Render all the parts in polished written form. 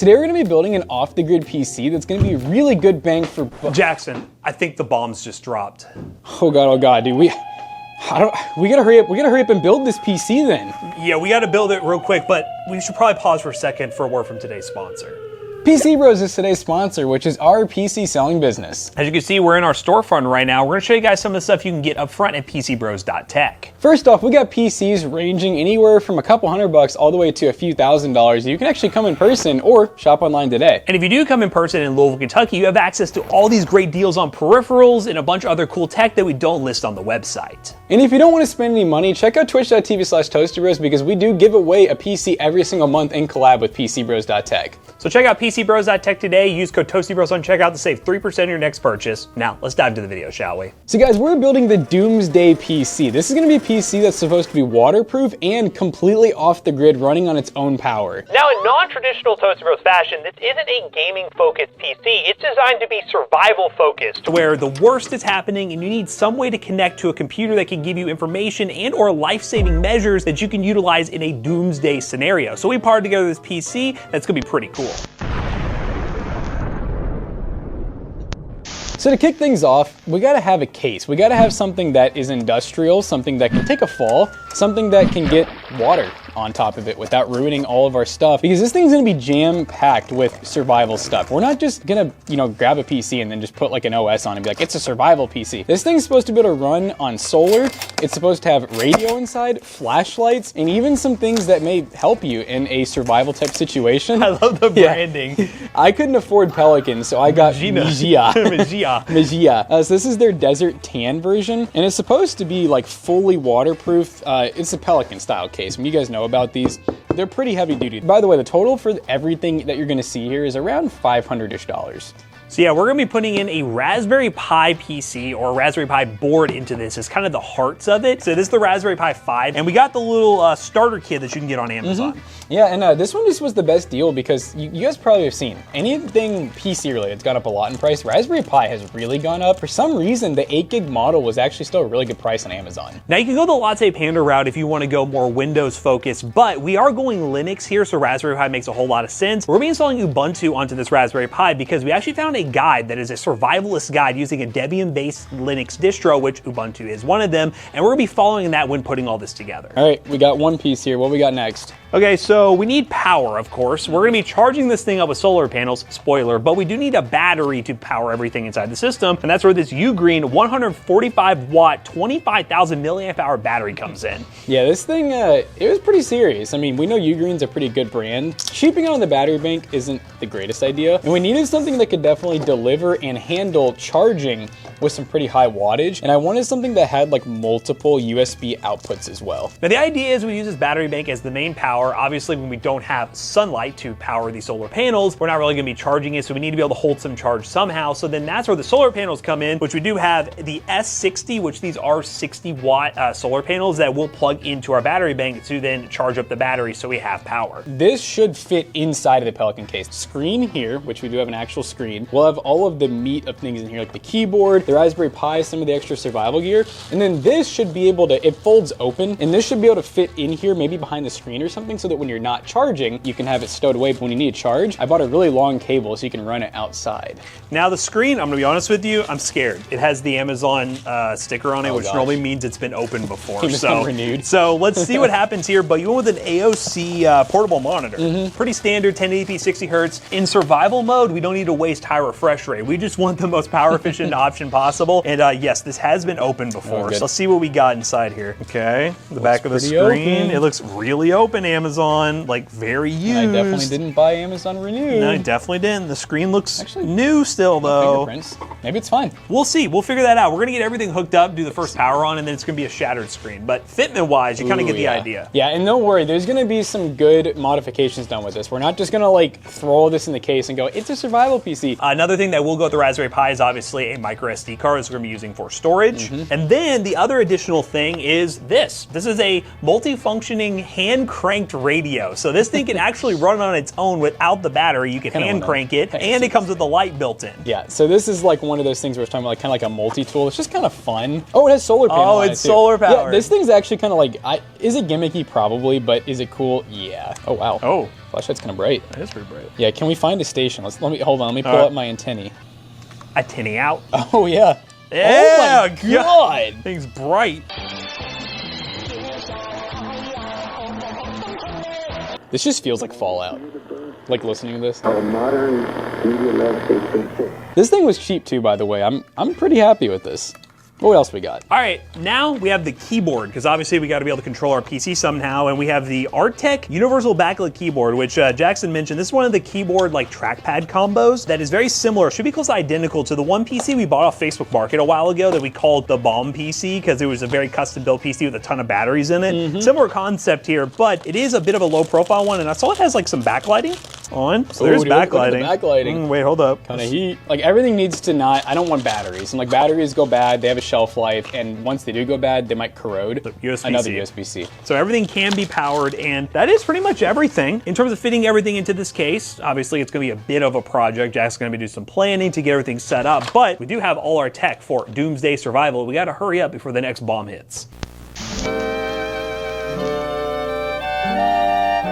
Today we're gonna be building an off-the-grid PC that's gonna be really good bang for buck. Jackson, I think the bombs just dropped. Oh god, dude, we gotta hurry up and build this PC then. Yeah, we gotta build it real quick, but we should probably pause for a second for a word from today's sponsor. PC Bros is today's sponsor, which is our PC selling business. As you can see, we're in our storefront right now. We're gonna show you guys some of the stuff you can get up front at pcbros.tech. First off, we got PCs ranging anywhere from a couple $100 all the way to a few $1,000s. You can actually come in person or shop online today. And if you do come in person in Louisville, Kentucky, you have access to all these great deals on peripherals and a bunch of other cool tech that we don't list on the website. And if you don't want to spend any money, check out twitch.tv/toastybros because we do give away a PC every single month in collab with pcbros.tech. So check out pcbros.tech today. Use code TOASTYBROS on checkout to save 3% on your next purchase. Now, let's dive into the video, shall we? So guys, we're building the DoomsDay PC. This is going to be a PC that's supposed to be waterproof and completely off the grid, running on its own power. Now, in non-traditional Toasty Bros fashion, this isn't a gaming-focused PC. It's designed to be survival-focused, where the worst is happening and you need some way to connect to a computer that can give you information and or life-saving measures that you can utilize in a doomsday scenario. So we parted together this PC that's going to be pretty cool. So to kick things off, we gotta have a case. We gotta have something that is industrial, something that can take a fall, something that can get water on top of it without ruining all of our stuff, because this thing's gonna be jam-packed with survival stuff. We're not just gonna, grab a PC and then just put like an OS on and be like, it's a survival PC. This thing's supposed to be able to run on solar. It's supposed to have radio inside, flashlights, and even some things that may help you in a survival type situation. I love the branding. Yeah. I couldn't afford Pelican, so I got Magia. So this is their desert tan version, and it's supposed to be like fully waterproof. It's a Pelican style case. When you guys know about these, they're pretty heavy duty. By the way, the total for everything that you're gonna see here is around $500-ish. So yeah, we're gonna be putting in a Raspberry Pi PC or a Raspberry Pi board into this. It's kind of the hearts of it. So this is the Raspberry Pi 5, and we got the little starter kit that you can get on Amazon. Yeah, and this one just was the best deal because you guys probably have seen anything PC related, it's gone up a lot in price. Raspberry Pi has really gone up. For some reason, the 8 GB model was actually still a really good price on Amazon. Now you can go the Latte Panda route if you want to go more Windows focused, but we are going Linux here, so Raspberry Pi makes a whole lot of sense. We're gonna be installing Ubuntu onto this Raspberry Pi because we actually found a guide that is a survivalist guide using a Debian-based Linux distro, which Ubuntu is one of them, and we're gonna be following that when putting all this together. All right, we got one piece here. What we got next? Okay, so we need power, of course. We're gonna be charging this thing up with solar panels, spoiler, but we do need a battery to power everything inside the system, and that's where this Ugreen 145-watt, 25,000 milliamp hour battery comes in. Yeah, this thing, it was pretty serious. I mean, we know Ugreen's a pretty good brand. Cheaping out on the battery bank isn't the greatest idea, and we needed something that could definitely deliver and handle charging with some pretty high wattage, and I wanted something that had like multiple USB outputs as well. Now the idea is we use this battery bank as the main power. Obviously, when we don't have sunlight to power these solar panels, we're not really gonna be charging it, so we need to be able to hold some charge somehow. So then that's where the solar panels come in, which we do have the S60, which these are 60-watt solar panels that will plug into our battery bank to then charge up the battery so we have power. This should fit inside of the Pelican case. Screen here, which we do have an actual screen. We'll have all of the meat of things in here, like the keyboard, the Raspberry Pi, some of the extra survival gear, and then this should be able to, it folds open, and this should be able to fit in here, maybe behind the screen or something, so that when you're not charging, you can have it stowed away. But when you need to charge, I bought a really long cable so you can run it outside. Now the screen, I'm gonna be honest with you, I'm scared. It has the Amazon sticker on it, which normally means it's been opened before. Renewed. So let's see what happens here, but you went with an AOC portable monitor. Pretty standard, 1080p, 60 hertz. In survival mode, we don't need to waste high refresh rate. We just want the most power efficient option possible. And yes, this has been opened before. So let's see what we got inside here. Okay, the back of the screen. Open. It looks really open, Amazon, like very used. And I definitely didn't buy Amazon Renewed. No, I definitely didn't. The screen looks actually new still though. Fingerprints. Maybe it's fine. We'll see, we'll figure that out. We're gonna get everything hooked up, do the first power on, and then it's gonna be a shattered screen. But fitment wise, you kind of get the idea. Yeah, and don't worry, there's gonna be some good modifications done with this. We're not just gonna like throw this in the case and go, it's a survival PC. Another thing that will go with the Raspberry Pi is obviously a micro SD card, which we're gonna be using for storage. And then the other additional thing is this. This is a multi-functioning hand-cranked radio. So this thing can actually run on its own without the battery. You can hand crank it, and it comes with a light built in. Yeah, so this is like one of those things where it's talking about like kind of like a multi-tool. It's just kind of fun. Oh, it has solar panel on it too. It's solar powered. Yeah, this thing's actually kind of like, is it gimmicky? Probably, but is it cool? Yeah. Oh, wow. Oh. Flashlight's kind of bright. That is pretty bright. Yeah, can we find a station? Let me hold on. Let me pull up my antennae. Antennae out. Oh yeah. Yeah. Oh my God. Thing's bright. This just feels like Fallout. Like listening to this. Our modern media landscape. This thing was cheap too, by the way. I'm pretty happy with this. What else we got? All right, now we have the keyboard, because obviously we got to be able to control our PC somehow, and we have the Artec Universal Backlit Keyboard, which Jackson mentioned. This is one of the keyboard like trackpad combos that is very similar, should be close to identical to the one PC we bought off Facebook Market a while ago that we called the Bomb PC, because it was a very custom built PC with a ton of batteries in it. Similar concept here, but it is a bit of a low profile one, and I saw it has like some backlighting on. So there's backlighting. Look at the backlighting. Wait, hold up. Kind of heat. Like everything needs to not, I don't want batteries. And like batteries go bad, they have a shelf life, and once they do go bad, they might corrode. USB-C. Another USB-C. So everything can be powered, and that is pretty much everything. In terms of fitting everything into this case, obviously it's gonna be a bit of a project. Jack's gonna be doing some planning to get everything set up, but we do have all our tech for Doomsday survival. We gotta hurry up before the next bomb hits.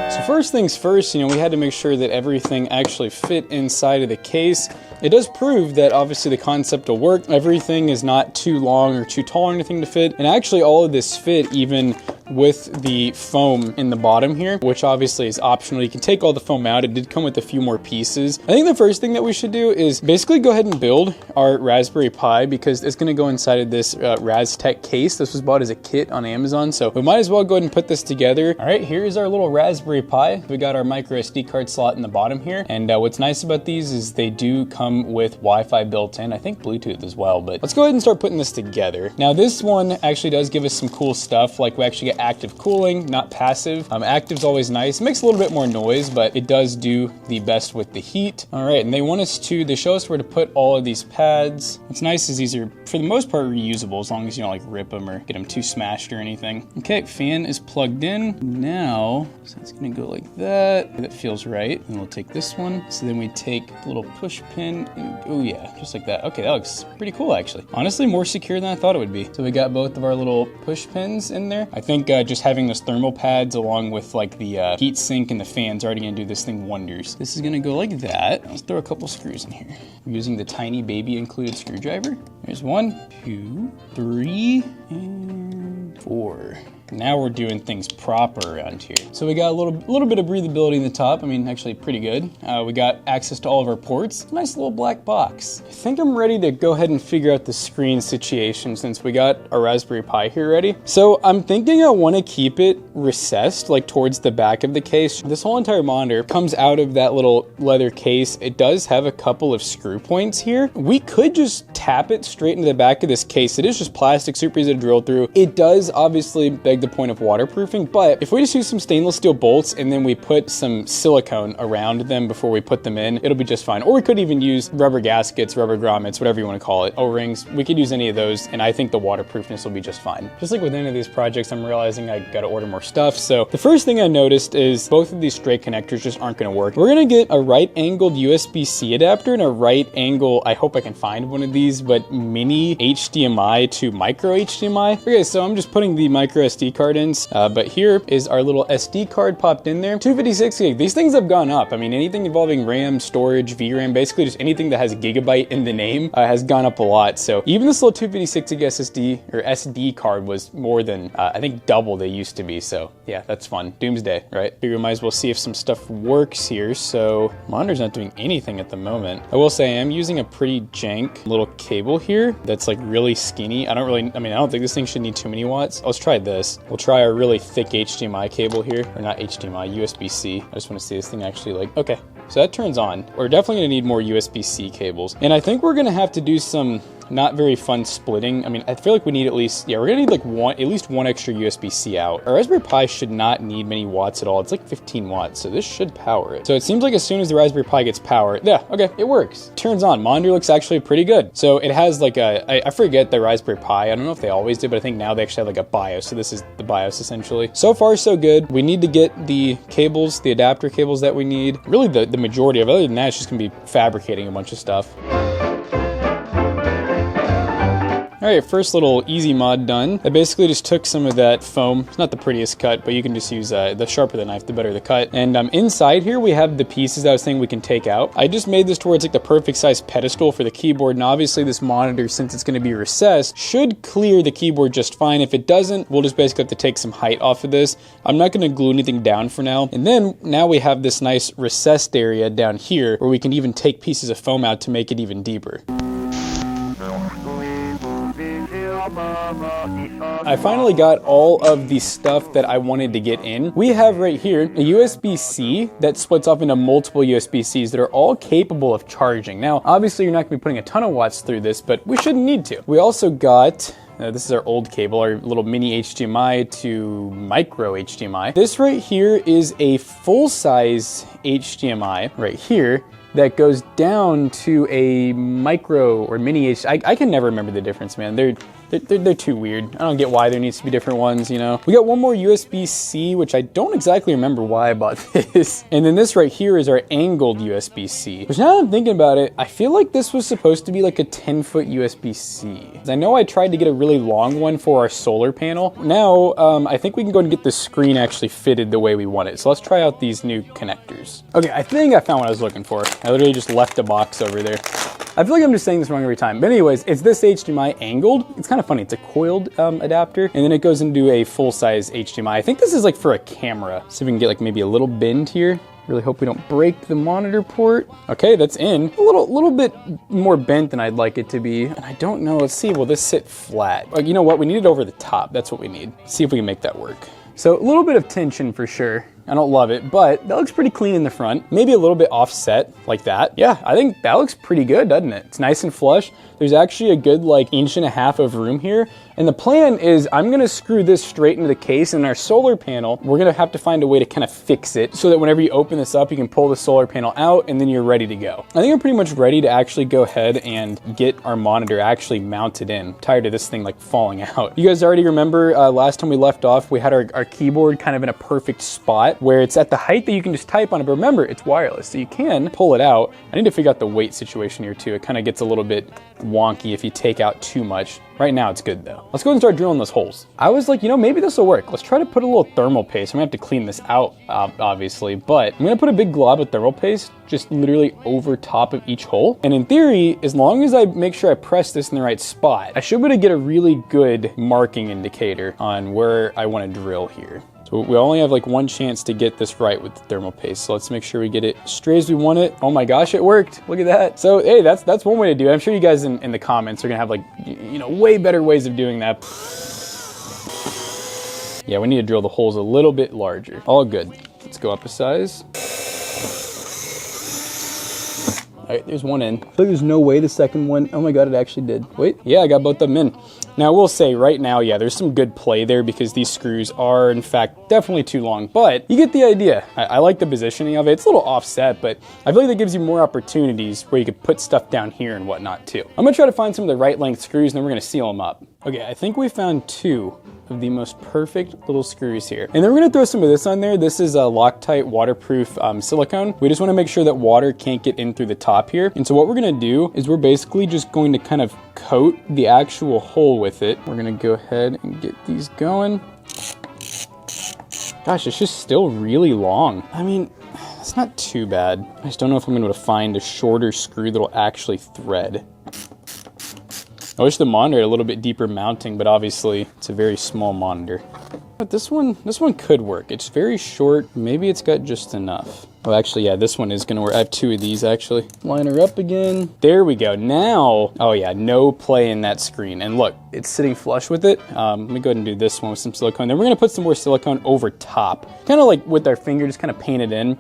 So first things first, we had to make sure that everything actually fit inside of the case. It does prove that obviously the concept will work. Everything is not too long or too tall or anything to fit. And actually all of this fit even with the foam in the bottom here, which obviously is optional. You can take all the foam out. It did come with a few more pieces. I think the first thing that we should do is basically go ahead and build our Raspberry Pi, because it's gonna go inside of this RasTech case. This was bought as a kit on Amazon, so we might as well go ahead and put this together. All right, here's our little Raspberry Pi. We got our micro SD card slot in the bottom here. And what's nice about these is they do come with Wi-Fi built in. I think Bluetooth as well, but let's go ahead and start putting this together. Now this one actually does give us some cool stuff. Like we actually get active cooling, not passive. Active's always nice. It makes a little bit more noise, but it does do the best with the heat. All right, and they show us where to put all of these pads. What's nice is these are, for the most part, reusable, as long as you don't like rip them or get them too smashed or anything. Okay, fan is plugged in. Now, so it's gonna go like that. That feels right. And we'll take this one. So then we take a little push pin and, oh yeah, just like that. Okay, that looks pretty cool actually. Honestly, more secure than I thought it would be. So we got both of our little push pins in there. I think just having those thermal pads along with like the heat sink and the fans are already gonna do this thing wonders. This is gonna go like that. Let's throw a couple screws in here. We're using the tiny baby included screwdriver. There's 1, 2, 3, and 4. Now we're doing things proper around here. So we got a little bit of breathability in the top. I mean, actually pretty good. We got access to all of our ports. Nice little black box. I think I'm ready to go ahead and figure out the screen situation since we got our Raspberry Pi here ready. So I'm thinking I want to keep it recessed, like towards the back of the case. This whole entire monitor comes out of that little leather case. It does have a couple of screw points here. We could just tap it straight into the back of this case. It is just plastic, super easy to drill through. It does obviously beg the point of waterproofing, but if we just use some stainless steel bolts and then we put some silicone around them before we put them in, it'll be just fine. Or we could even use rubber gaskets, rubber grommets, whatever you want to call it, O-rings. We could use any of those, and I think the waterproofness will be just fine. Just like with any of these projects, I'm realizing I gotta order more stuff. So the first thing I noticed is both of these straight connectors just aren't gonna work. We're gonna get a right-angled USB-C adapter and a right-angle, I hope I can find one of these, but mini HDMI to micro HDMI. Okay, so I'm just putting the micro SD card in. But here is our little SD card popped in there. 256 gig. These things have gone up. I mean, anything involving RAM, storage, VRAM, basically just anything that has a gigabyte in the name has gone up a lot. So even this little 256 gig SSD or SD card was more than, I think double they used to be. So yeah, that's fun. Doomsday, right? We might as well see if some stuff works here. So monitor's not doing anything at the moment. I will say I am using a pretty jank little cable here that's like really skinny. I don't think this thing should need too many watts. Let's try this. We'll try our really thick HDMI cable here, or not HDMI, USB-C. I just want to see this thing actually like, okay, so that turns on. We're definitely gonna need more USB-C cables. And I think we're gonna have to do some not very fun splitting. I mean, I feel like we need at least, yeah, we're gonna need like at least one extra USB-C out. Our Raspberry Pi should not need many watts at all. It's like 15 watts, so this should power it. So it seems like as soon as the Raspberry Pi gets power, yeah, okay, it works. Turns on. Monitor looks actually pretty good. So it has like I forget the Raspberry Pi. I don't know if they always did, but I think now they actually have like a BIOS. So this is the BIOS essentially. So far, so good. We need to get the cables, the adapter cables that we need. Really the majority of it. Other than that, it's just gonna be fabricating a bunch of stuff. All right, first little easy mod done. I basically just took some of that foam. It's not the prettiest cut, but you can just use the sharper the knife, the better the cut. And inside here, we have the pieces I was saying we can take out. I just made this to where it's like the perfect size pedestal for the keyboard. And obviously this monitor, since it's gonna be recessed, should clear the keyboard just fine. If it doesn't, we'll just basically have to take some height off of this. I'm not gonna glue anything down for now. And then now we have this nice recessed area down here where we can even take pieces of foam out to make it even deeper. I finally got all of the stuff that I wanted to get in. We have right here a USB-C that splits off into multiple USB-Cs that are all capable of charging. Now, obviously you're not gonna be putting a ton of watts through this, but we shouldn't need to. We also got this is our old cable, our little mini HDMI to micro HDMI. This right here is a full-size HDMI right here that goes down to a micro or mini HDMI. I can never remember the difference, man. They're too weird. I don't get why there needs to be different ones, you know? We got one more USB-C, which I don't exactly remember why I bought this. And then this right here is our angled USB-C, which now that I'm thinking about it, I feel like this was supposed to be like a 10-foot USB-C. I know I tried to get a really long one for our solar panel. Now, I think we can go and get the screen actually fitted the way we want it. So let's try out these new connectors. Okay, I think I found what I was looking for. I literally just left a box over there. I feel like I'm just saying this wrong every time. But anyways, it's this HDMI angled. It's kind of funny. It's a coiled adapter, and then it goes into a full-size HDMI. I think this is like for a camera. See if we can get like maybe a little bend here. Really hope we don't break the monitor port. Okay, that's in. A little bit more bent than I'd like it to be. And I don't know, let's see, will this sit flat? Like, you know what, we need it over the top. That's what we need. See if we can make that work. So a little bit of tension for sure. I don't love it, but that looks pretty clean in the front. Maybe a little bit offset like that. Yeah, I think that looks pretty good, doesn't it? It's nice and flush. There's actually a good like 1.5 inches of room here. And the plan is I'm gonna screw this straight into the case, and our solar panel, we're gonna have to find a way to kind of fix it so that whenever you open this up, you can pull the solar panel out and then you're ready to go. I think I'm pretty much ready to actually go ahead and get our monitor actually mounted in. I'm tired of this thing like falling out. You guys already remember last time we left off, we had our keyboard kind of in a perfect spot where it's at the height that you can just type on it, but remember, it's wireless, so you can pull it out. I need to figure out the weight situation here too. It kind of gets a little bit wonky if you take out too much. Right now it's good though. Let's go and start drilling those holes. I was like, you know, maybe this will work. Let's try to put a little thermal paste. I'm gonna have to clean this out, obviously, but I'm gonna put a big glob of thermal paste just literally over top of each hole. And in theory, as long as I make sure I press this in the right spot, I should be able to get a really good marking indicator on where I wanna drill here. So we only have like one chance to get this right with the thermal paste. So let's make sure we get it straight as we want it. Oh my gosh, it worked. Look at that. So hey, that's one way to do it. I'm sure you guys in the comments are gonna have like, you know, way better ways of doing that. Yeah, we need to drill the holes a little bit larger. All good. Let's go up a size. All right, there's one in. I think there's no way the second one, oh my God, it actually did. Wait, yeah, I got both of them in. Now, I will say right now, yeah, there's some good play there because these screws are, in fact, definitely too long, but you get the idea. I like the positioning of it. It's a little offset, but I feel like that gives you more opportunities where you could put stuff down here and whatnot too. I'm gonna try to find some of the right length screws and then we're gonna seal them up. Okay, I think we found 2 of the most perfect little screws here. And then we're gonna throw some of this on there. This is a Loctite waterproof silicone. We just wanna make sure that water can't get in through the top here. And so what we're gonna do is we're basically just going to kind of coat the actual hole with it. We're gonna go ahead and get these going. Gosh, it's just still really long. I mean, it's not too bad. I just don't know if I'm gonna be able to find a shorter screw that'll actually thread. I wish the monitor had a little bit deeper mounting, but obviously it's a very small monitor. But this one could work. It's very short. Maybe it's got just enough. Oh, actually, yeah, this one is gonna work. I have 2 of these actually. Line her up again. There we go. Now, oh yeah, no play in that screen. And look, it's sitting flush with it. Let me go ahead and do this one with some silicone. Then we're gonna put some more silicone over top. Kind of like with our finger, just kind of paint it in.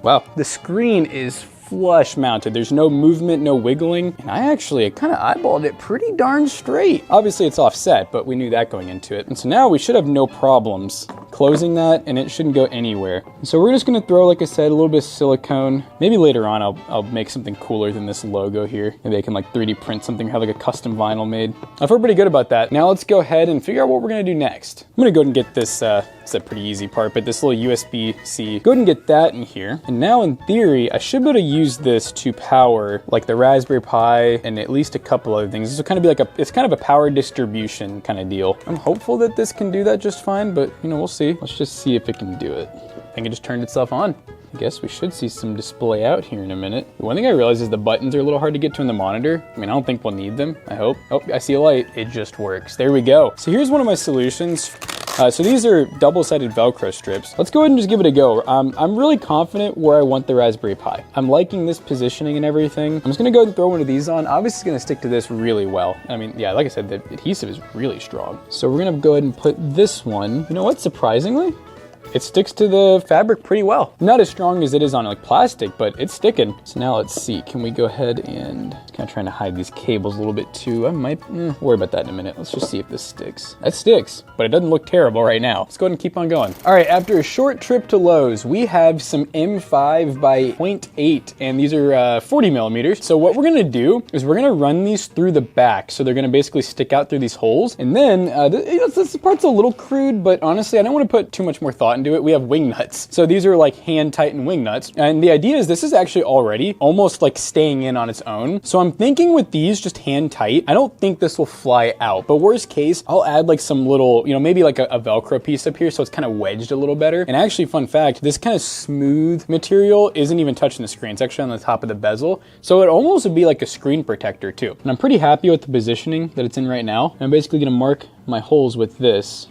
Wow, the screen is flush mounted. There's no movement, no wiggling. And I kind of eyeballed it pretty darn straight. Obviously it's offset, but we knew that going into it. And so now we should have no problems closing that, and it shouldn't go anywhere. So we're just gonna throw, like I said, a little bit of silicone. Maybe later on I'll make something cooler than this logo here. Maybe I can like 3D print something, have like a custom vinyl made. I feel pretty good about that. Now let's go ahead and figure out what we're gonna do next. I'm gonna go ahead and get this, it's a pretty easy part, but this little USB-C, go ahead and get that in here. And now in theory, I should be able to use this to power like the Raspberry Pi and at least a couple other things. This will kind of be like it's kind of a power distribution kind of deal. I'm hopeful that this can do that just fine, but you know, we'll see. Let's just see if it can do it. I think it just turned itself on. I guess we should see some display out here in a minute. One thing I realized is the buttons are a little hard to get to in the monitor. I mean, I don't think we'll need them, I hope. Oh, I see a light. It just works. There we go. So here's one of my solutions. So these are double-sided Velcro strips. Let's go ahead and just give it a go. I'm really confident where I want the Raspberry Pi. I'm liking this positioning and everything. I'm just gonna go ahead and throw one of these on. Obviously, it's gonna stick to this really well. I mean, yeah, like I said, the adhesive is really strong. So we're gonna go ahead and put this one. You know what, surprisingly? It sticks to the fabric pretty well. Not as strong as it is on like plastic, but it's sticking. So now let's see, can we go ahead and kind of trying to hide these cables a little bit too. I might worry about that in a minute. Let's just see if this sticks. That sticks, but it doesn't look terrible right now. Let's go ahead and keep on going. All right, after a short trip to Lowe's, we have some M5 by 0.8, and these are 40 millimeters. So what we're gonna do is we're gonna run these through the back. So they're gonna basically stick out through these holes. And then, this part's a little crude, but honestly, I don't wanna put too much more thought into it. We have wing nuts. So these are like hand tightened wing nuts. And the idea is this is actually already almost like staying in on its own. So I'm thinking with these just hand tight, I don't think this will fly out, but worst case, I'll add like some little, you know, maybe like a Velcro piece up here so it's kind of wedged a little better. And actually, fun fact, this kind of smooth material isn't even touching the screen. It's actually on the top of the bezel. So it almost would be like a screen protector too. And I'm pretty happy with the positioning that it's in right now. I'm basically gonna mark my holes with this.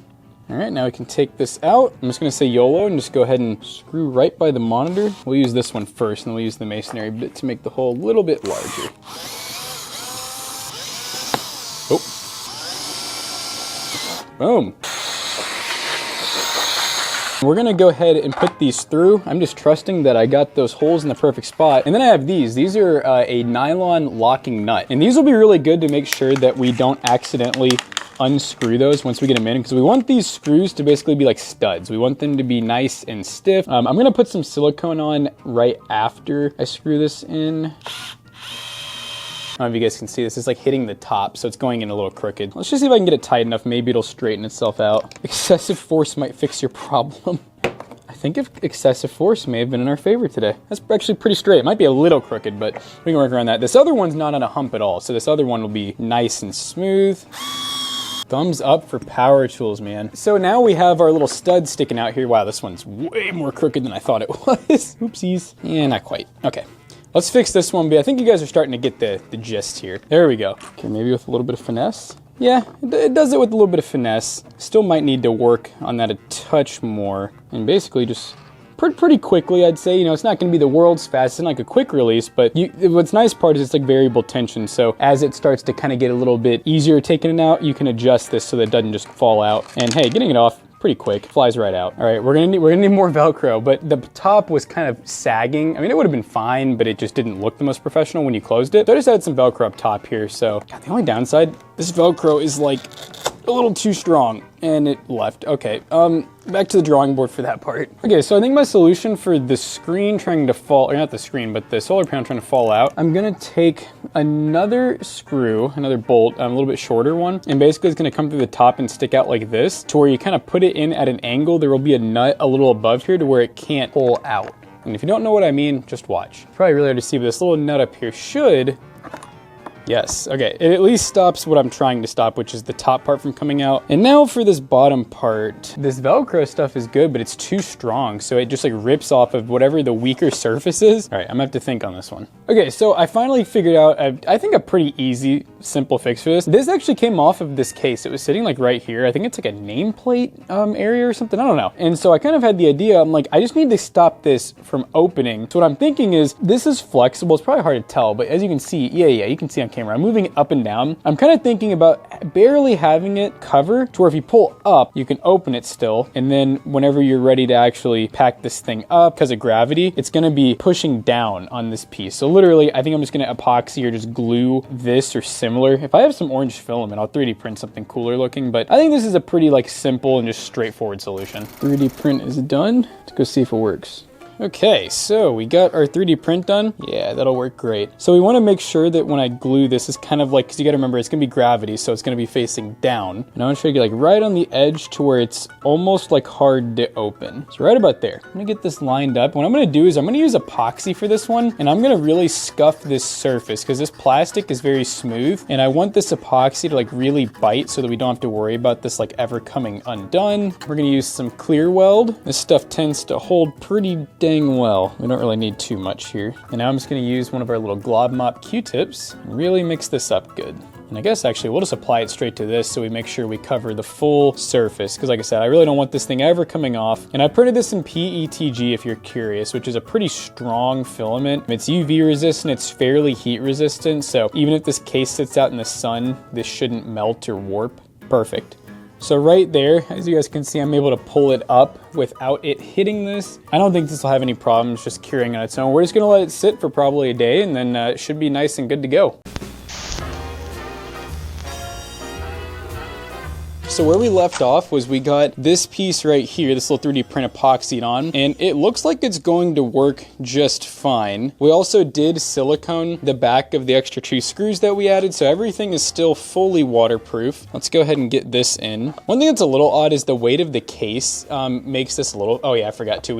All right, now we can take this out. I'm just gonna say YOLO and just go ahead and screw right by the monitor. We'll use this one first, and then we'll use the masonry bit to make the hole a little bit larger. Oh. Boom. We're gonna go ahead and put these through. I'm just trusting that I got those holes in the perfect spot. And then I have these. These are a nylon locking nut. And these will be really good to make sure that we don't accidentally unscrew those once we get them in, because we want these screws to basically be like studs. We want them to be nice and stiff. I'm gonna put some silicone on right after I screw this in. I don't know if you guys can see this. It's like hitting the top, so it's going in a little crooked. Let's just see if I can get it tight enough. Maybe it'll straighten itself out. Excessive force might fix your problem. I think if excessive force may have been in our favor today. That's actually pretty straight. It might be a little crooked, but we can work around that. This other one's not on a hump at all, so this other one will be nice and smooth. Thumbs up for power tools, man. So now we have our little stud sticking out here. Wow, this one's way more crooked than I thought it was. Oopsies. Yeah, not quite. Okay. Let's fix this one, but I think you guys are starting to get the gist here. There we go. Okay, maybe with a little bit of finesse. Yeah, it does it with a little bit of finesse. Still might need to work on that a touch more. And basically just pretty quickly, I'd say. You know, it's not gonna be the world's fastest, it's like a quick release, but what's nice part is it's like variable tension. So as it starts to kind of get a little bit easier taking it out, you can adjust this so that it doesn't just fall out. And hey, getting it off, pretty quick, flies right out. All right, we're gonna need more Velcro, but the top was kind of sagging. I mean, it would have been fine, but it just didn't look the most professional when you closed it. So I just added some Velcro up top here. So God, the only downside, this Velcro is like a little too strong and it left. Okay, back to the drawing board for that part. Okay, so I think my solution for the screen trying to fall, or not the screen, but the solar panel trying to fall out, I'm gonna take another screw, another bolt, a little bit shorter one, and basically it's gonna come through the top and stick out like this, to where you kind of put it in at an angle. There will be a nut a little above here to where it can't pull out. And if you don't know what I mean, just watch. Probably really hard to see, but this little nut up here should, yes, okay, it at least stops what I'm trying to stop, which is the top part from coming out. And now for this bottom part, this Velcro stuff is good, but it's too strong, so it just like rips off of whatever the weaker surface is. All right, I'm gonna have to think on this one. Okay, so I finally figured out, I think a pretty easy, simple fix for this. This actually came off of this case. It was sitting like right here. I think it's like a nameplate area or something, I don't know. And so I kind of had the idea, I'm like, I just need to stop this from opening. So what I'm thinking is, this is flexible. It's probably hard to tell, but as you can see, yeah, you can see on camera, I'm moving it up and down. I'm kind of thinking about barely having it cover to where if you pull up, you can open it still. And then whenever you're ready to actually pack this thing up, because of gravity, it's gonna be pushing down on this piece. So literally, I think I'm just gonna epoxy or just glue this or similar. If I have some orange filament, I'll 3D print something cooler looking, but I think this is a pretty like simple and just straightforward solution. 3D print is done. Let's go see if it works. Okay, so we got our 3D print done. Yeah, that'll work great. So we want to make sure that when I glue this, it's kind of like, because you got to remember, it's going to be gravity, so it's going to be facing down. And I want to try to get like right on the edge to where it's almost like hard to open. So right about there. I'm going to get this lined up. What I'm going to do is I'm going to use epoxy for this one, and I'm going to really scuff this surface because this plastic is very smooth, and I want this epoxy to like really bite so that we don't have to worry about this like ever coming undone. We're going to use some clear weld. This stuff tends to hold pretty dang well. We don't really need too much here. And now I'm just going to use one of our little glob mop Q-tips and really mix this up good. And I guess actually we'll just apply it straight to this so we make sure we cover the full surface. Because like I said, I really don't want this thing ever coming off. And I printed this in PETG if you're curious, which is a pretty strong filament. It's UV resistant, it's fairly heat resistant. So even if this case sits out in the sun, this shouldn't melt or warp. Perfect. So right there, as you guys can see, I'm able to pull it up without it hitting this. I don't think this will have any problems just curing on its own. We're just gonna let it sit for probably a day, and then it should be nice and good to go. So where we left off was we got this piece right here, this little 3D print epoxied on, and it looks like it's going to work just fine. We also did silicone the back of the extra 2 screws that we added, so everything is still fully waterproof. Let's go ahead and get this in. One thing that's a little odd is the weight of the case makes this a little, oh yeah, I forgot to.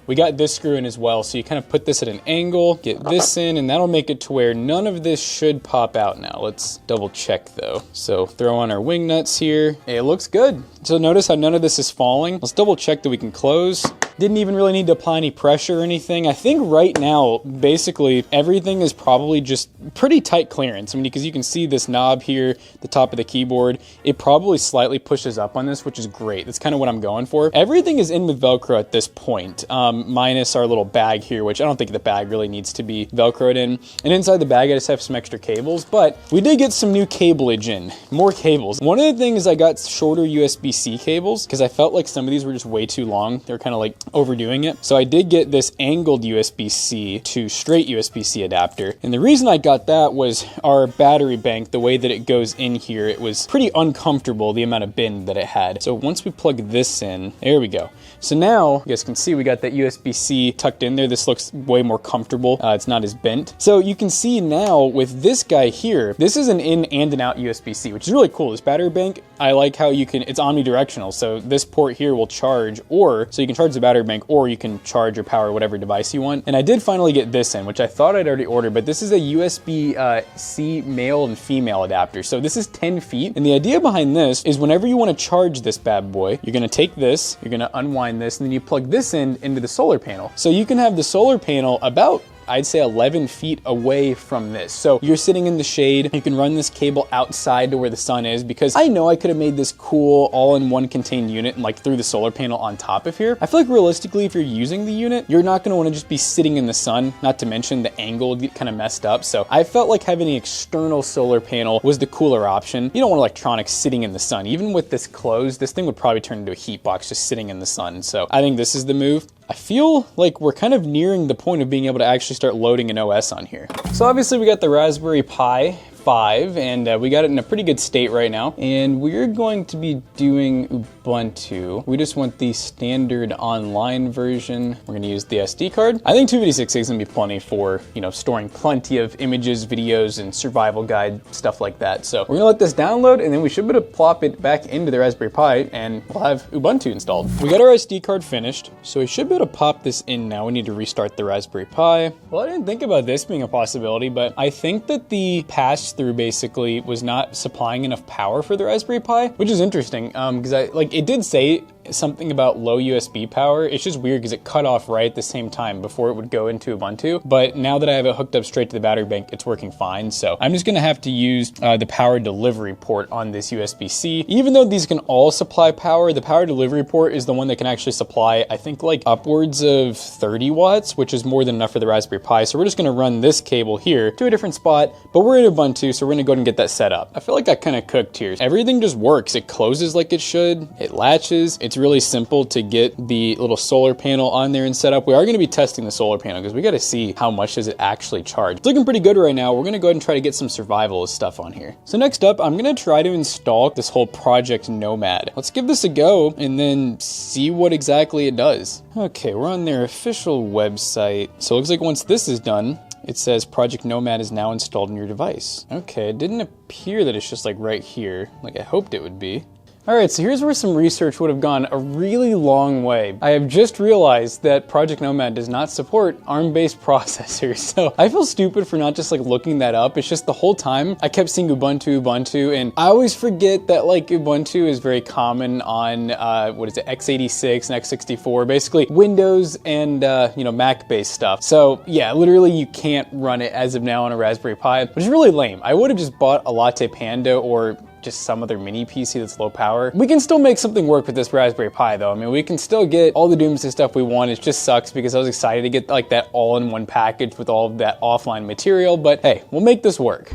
We got this screw in as well, so you kind of put this at an angle, get this in, and that'll make it to where none of this should pop out now. Let's double check though. So throw on our wing nuts here. It looks good. So notice how none of this is falling. Let's double check that we can close. Didn't even really need to apply any pressure or anything. I think right now, basically everything is probably just pretty tight clearance. I mean, because you can see this knob here, the top of the keyboard, it probably slightly pushes up on this, which is great. That's kind of what I'm going for. Everything is in with Velcro at this point, minus our little bag here, which I don't think the bag really needs to be Velcroed in. And inside the bag, I just have some extra cables, but we did get some new cableage in, more cables. One of the things I got shorter USB-C cables because I felt like some of these were just way too long. They were kind of like overdoing it. So I did get this angled USB-C to straight USB-C adapter. And the reason I got that was our battery bank, the way that it goes in here, it was pretty uncomfortable, the amount of bend that it had. So once we plug this in, there we go. So now you guys can see we got that USB-C tucked in there. This looks way more comfortable. It's not as bent. So you can see now with this guy here, this is an in and an out USB-C, which is really cool. This battery bank, I like how you can, it's omnidirectional. So this port here will charge, or so you can charge the battery bank, or you can charge or power whatever device you want. And I did finally get this in, which I thought I'd already ordered, but this is a USB-C male and female adapter. So this is 10 feet. And the idea behind this is whenever you want to charge this bad boy, you're going to take this, you're going to unwind this, and then you plug this in into the solar panel. So you can have the solar panel about, I'd say 11 feet away from this. So you're sitting in the shade, you can run this cable outside to where the sun is, because I know I could have made this cool all-in-one contained unit and like threw the solar panel on top of here. I feel like realistically, if you're using the unit, you're not gonna wanna just be sitting in the sun, not to mention the angle would get kind of messed up. So I felt like having an external solar panel was the cooler option. You don't want electronics sitting in the sun. Even with this closed, this thing would probably turn into a heat box just sitting in the sun. So I think this is the move. I feel like we're kind of nearing the point of being able to actually start loading an OS on here. So obviously we got the Raspberry Pi 5, and we got it in a pretty good state right now. And we're going to be doing Ubuntu. We just want the standard online version. We're gonna use the SD card. I think 256 is gonna be plenty for, you know, storing plenty of images, videos, and survival guide, stuff like that. So we're gonna let this download, and then we should be able to plop it back into the Raspberry Pi, and we'll have Ubuntu installed. We got our SD card finished, so we should be able to pop this in now. We need to restart the Raspberry Pi. Well, I didn't think about this being a possibility, but I think that the pass-through basically was not supplying enough power for the Raspberry Pi, which is interesting, because it did say something about low USB power. It's just weird because it cut off right at the same time before it would go into Ubuntu. But now that I have it hooked up straight to the battery bank, it's working fine. So I'm just gonna have to use the power delivery port on this USB-C. Even though these can all supply power, the power delivery port is the one that can actually supply, I think, like upwards of 30 watts, which is more than enough for the Raspberry Pi. So we're just gonna run this cable here to a different spot, but we're in Ubuntu, so we're gonna go ahead and get that set up. I feel like I kind of cooked here. Everything just works. It closes like it should. It latches. It's really simple to get the little solar panel on there and set up. We are gonna be testing the solar panel because we gotta see how much does it actually charge. It's looking pretty good right now. We're gonna go ahead and try to get some survivalist stuff on here. So next up, I'm gonna try to install this whole Project Nomad. Let's give this a go and then see what exactly it does. Okay, we're on their official website. So it looks like once this is done, it says Project Nomad is now installed on your device. Okay, it didn't appear that it's just like right here, like I hoped it would be. All right, so here's where some research would have gone a really long way. I have just realized that Project Nomad does not support ARM-based processors. So I feel stupid for not just like looking that up. It's just the whole time I kept seeing Ubuntu, and I always forget that like Ubuntu is very common on, what is it, x86 and x64, basically Windows and, you know, Mac-based stuff. So yeah, literally you can't run it as of now on a Raspberry Pi, which is really lame. I would have just bought a Latte Panda or just some other mini PC that's low power. We can still make something work with this Raspberry Pi though. I mean, we can still get all the Doomsday stuff we want. It just sucks because I was excited to get like that all-in-one package with all of that offline material, but hey, we'll make this work.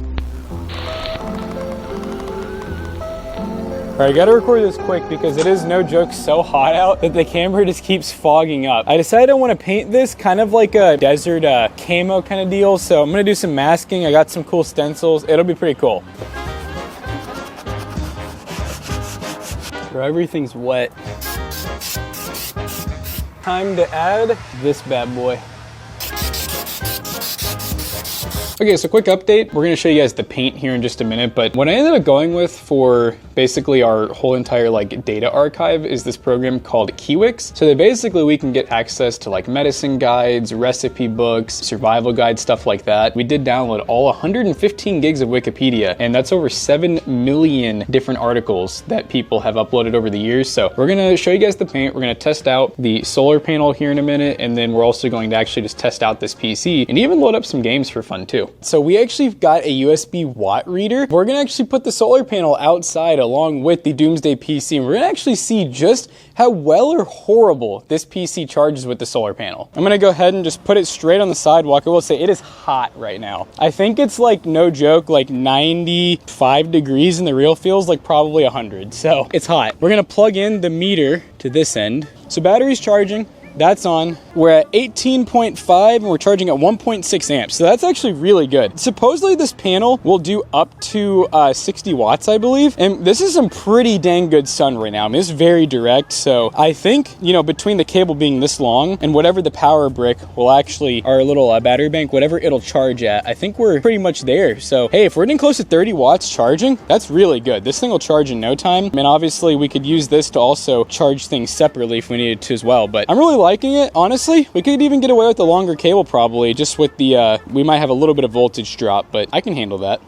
All right, I gotta record this quick because it is no joke so hot out that the camera just keeps fogging up. I decided I want to paint this kind of like a desert camo kind of deal, so I'm gonna do some masking. I got some cool stencils. It'll be pretty cool. Everything's wet. Time to add this bad boy. Okay, so quick update. We're gonna show you guys the paint here in just a minute, but what I ended up going with for basically our whole entire like data archive is this program called Kiwix. So that basically we can get access to like medicine guides, recipe books, survival guides, stuff like that. We did download all 115 gigs of Wikipedia, and that's over 7 million different articles that people have uploaded over the years. So we're gonna show you guys the paint. We're gonna test out the solar panel here in a minute, and then we're also going to actually just test out this PC and even load up some games for fun too. So we actually got a USB watt reader. We're gonna actually put the solar panel outside along with the Doomsday PC, and we're gonna actually see just how well or horrible this PC charges with the solar panel. I'm gonna go ahead and just put it straight on the sidewalk. I will say it is hot right now. I think it's like, no joke, like 95 degrees, and the real feels like probably 100. So it's hot. We're gonna plug in the meter to this end. So battery's charging. That's on. We're at 18.5 and we're charging at 1.6 amps. So that's actually really good. Supposedly this panel will do up to 60 watts, I believe. And this is some pretty dang good sun right now. I mean, it's very direct. So I think, you know, between the cable being this long and whatever the power brick will actually, our little battery bank, whatever it'll charge at, I think we're pretty much there. So, hey, if we're getting close to 30 watts charging, that's really good. This thing will charge in no time. And obviously we could use this to also charge things separately if we needed to as well. But I'm really liking it. Honestly, we could even get away with the longer cable probably, just with the, we might have a little bit of voltage drop, but I can handle that.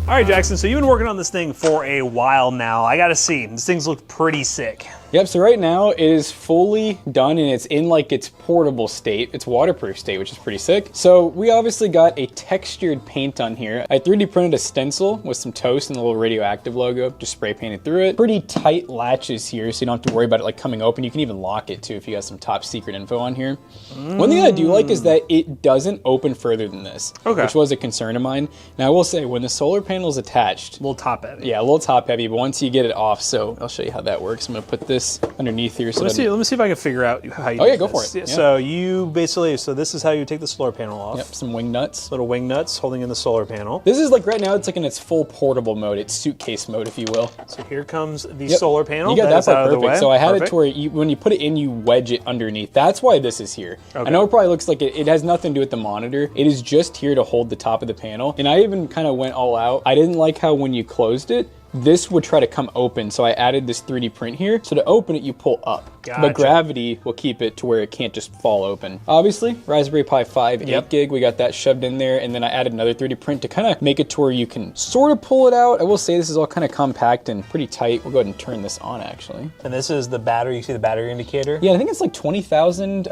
All right, Jackson, so you've been working on this thing for a while now. I gotta see, this thing's look pretty sick. Yep, so right now it is fully done and it's in like its portable state, its waterproof state, which is pretty sick. So we obviously got a textured paint on here. I 3D printed a stencil with some toast and a little radioactive logo, just spray painted through it. Pretty tight latches here, so you don't have to worry about it like coming open. You can even lock it too if you got some top secret info on here. One thing I do like is that it doesn't open further than this, which was a concern of mine. Now I will say, when the solar panel is attached, a little top heavy. Yeah, a little top heavy, but once you get it off, so I'll show you how that works. I'm gonna put this underneath here. So let me see if I can figure out how you do yeah, go for it. Yeah. So you basically, so this is how you take the solar panel off. Yep, some wing nuts. Little wing nuts holding in the solar panel. This is like right now, it's like in its full portable mode. It's suitcase mode, if you will. So here comes the solar panel. You got that part perfect. So I had it to where when you put it in, you wedge it underneath. That's why this is here. I know it probably looks like it has nothing to do with the monitor. It is just here to hold the top of the panel. And I even kind of went all out. I didn't like how when you closed it, this would try to come open. So I added this 3D print here. So to open it, you pull up. Gotcha. But gravity will keep it to where it can't just fall open. Obviously, Raspberry Pi 5, 8 gig, we got that shoved in there. And then I added another 3D print to kind of make it to where you can sort of pull it out. I will say this is all kind of compact and pretty tight. We'll go ahead and turn this on actually. And this is the battery, you see the battery indicator? Yeah, I think it's like 20,000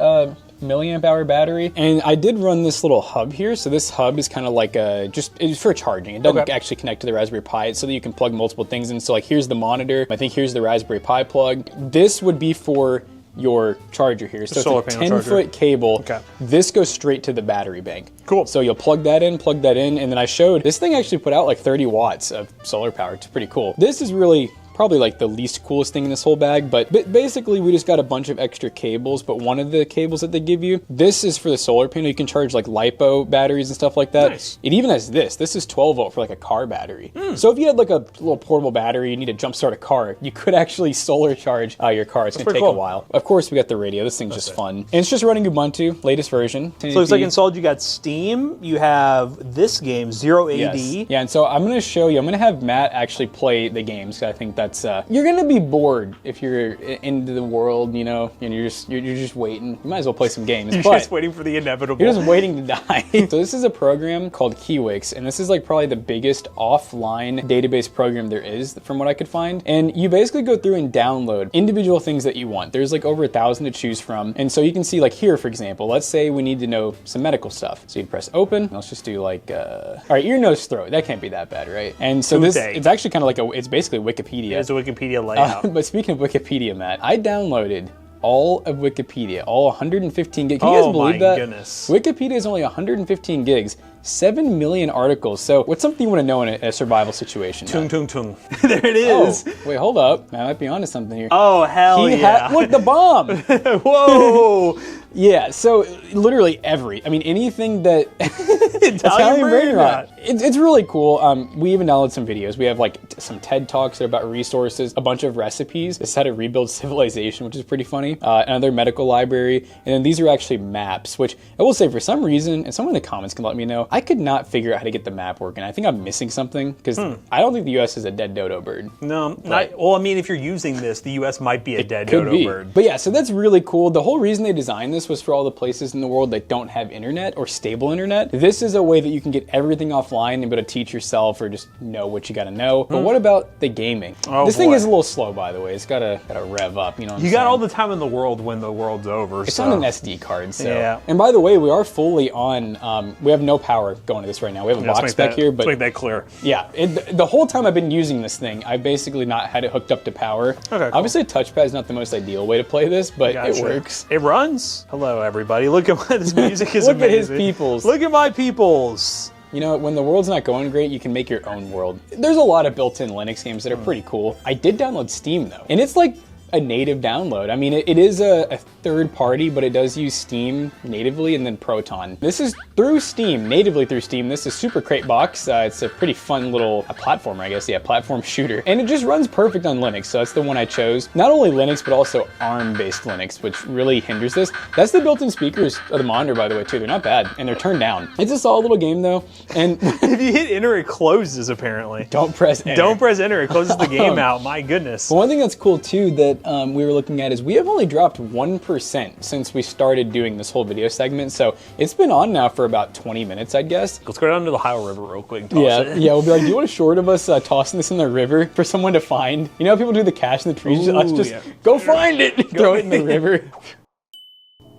milliamp hour battery. And I did run this little hub here. So this hub is kind of like it's for charging. It doesn't actually connect to the Raspberry Pi. It's so that you can plug multiple things in. So like here's the monitor. I think here's the Raspberry Pi plug. This would be for your charger here. So it's a 10-foot cable. Okay. This goes straight to the battery bank. Cool. So you'll plug that in, and then I showed, this thing actually put out like 30 watts of solar power. It's pretty cool. This is really probably like the least coolest thing in this whole bag, but basically we just got a bunch of extra cables, but one of the cables that they give you, this is for the solar panel. You can charge like LiPo batteries and stuff like that. Nice. It even has this. This is 12 volt for like a car battery. So if you had like a little portable battery, you need to jumpstart a car, you could actually solar charge your car. It's gonna take a while. Of course we got the radio. This thing's just fun. And it's just running Ubuntu, latest version. 1080p. So it's like installed, you got Steam, you have this game, Zero AD. Yes. Yeah, and so I'm gonna show you, I'm gonna have Matt actually play the games, because I think that's, you're gonna be bored if you're into the world, you know, and you're just waiting. You might as well play some games. You're just waiting for the inevitable. You're just waiting to die. So this is a program called Kiwix, and this is like probably the biggest offline database program there is from what I could find. And you basically go through and download individual things that you want. There's like over 1,000 to choose from. And so you can see like here, for example, let's say we need to know some medical stuff. So you press open. Let's just do like, all right, ear, nose, throat. That can't be that bad, right? And so it's actually kind of like it's basically Wikipedia. It's a Wikipedia layout. But speaking of Wikipedia, Matt, I downloaded all of Wikipedia, all 115 gigs. Can you guys believe that? Oh my goodness. Wikipedia is only 115 gigs, 7 million articles. So what's something you want to know in a survival situation? Tung, tung, tung. There it is. Oh, wait, hold up. I might be onto something here. Oh, hell yeah. Look, the bomb. Whoa. Yeah, so literally anything that Italian brain rot. It's really cool. We even downloaded some videos. We have like some TED Talks that are about resources, a bunch of recipes. It's how to rebuild civilization, which is pretty funny. Another medical library. And then these are actually maps, which I will say for some reason, and someone in the comments can let me know, I could not figure out how to get the map working. I think I'm missing something because I don't think the US is a dead dodo bird. No, well, I mean, if you're using this, the US might be a dead dodo bird. But yeah, so that's really cool. The whole reason they designed this was for all the places in the world that don't have internet or stable internet. This is a way that you can get everything offline and be able to teach yourself or just know what you gotta know. But what about the gaming? This thing is a little slow, by the way. It's gotta rev up, you know what I'm saying? You got all the time in the world when the world's over. It's on an SD card, so. Yeah. And by the way, we are fully on, we have no power going to this right now. We have a box back here, but. Let's make that clear. Yeah, the whole time I've been using this thing, I've basically not had it hooked up to power. Okay, cool. Obviously a touchpad is not the most ideal way to play this, but it works. It runs. Hello, everybody. Look at this music is Look amazing. Look at his peoples. Look at my peoples. You know, when the world's not going great, you can make your own world. There's a lot of built-in Linux games that are pretty cool. I did download Steam though, and it's like a native download. I mean, it is a third party, but it does use Steam natively and then Proton. This is through Steam, natively through Steam. This is Super Crate Box. It's a pretty fun little platformer, I guess. Yeah, platform shooter. And it just runs perfect on Linux, so that's the one I chose. Not only Linux, but also ARM-based Linux, which really hinders this. That's the built-in speakers of the monitor, by the way, too. They're not bad, and they're turned down. It's a solid little game, though. And if you hit enter, it closes, apparently. Don't press enter. Don't press enter. It closes the game out. My goodness. But one thing that's cool, too, that we were looking at is we have only dropped 1% since we started doing this whole video segment. So it's been on now for about 20 minutes, I guess. Let's go down to the Ohio River real quick and toss it. Yeah, we'll be like, do you want a short of us tossing this in the river for someone to find? You know how people do the cache in the trees? Let's just go find it, throw it in the river.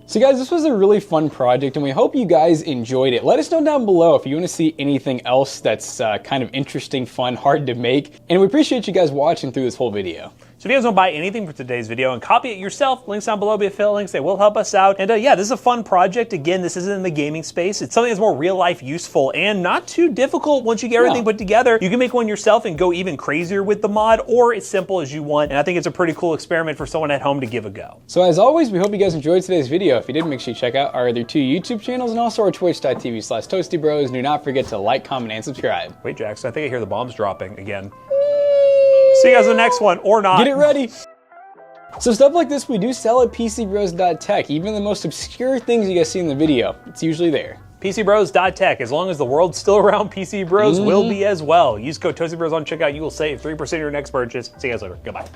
So guys, this was a really fun project and we hope you guys enjoyed it. Let us know down below if you want to see anything else that's kind of interesting, fun, hard to make. And we appreciate you guys watching through this whole video. So if you guys want to buy anything for today's video and copy it yourself, links down below, be affiliate links, they will help us out. And yeah, this is a fun project. Again, this isn't in the gaming space. It's something that's more real life useful and not too difficult once you get everything put together. You can make one yourself and go even crazier with the mod, or as simple as you want. And I think it's a pretty cool experiment for someone at home to give a go. So as always, we hope you guys enjoyed today's video. If you did, make sure you check out our other 2 YouTube channels and also our twitch.tv/toastybros. Do not forget to like, comment, and subscribe. Wait, Jackson, I think I hear the bombs dropping again. See you guys in the next one, or not. Get it ready. So stuff like this we do sell at pcbros.tech. Even the most obscure things you guys see in the video, it's usually there. pcbros.tech. As long as the world's still around, PC Bros will be as well. Use code ToastyBros on checkout. You will save 3% of your next purchase. See you guys later. Goodbye.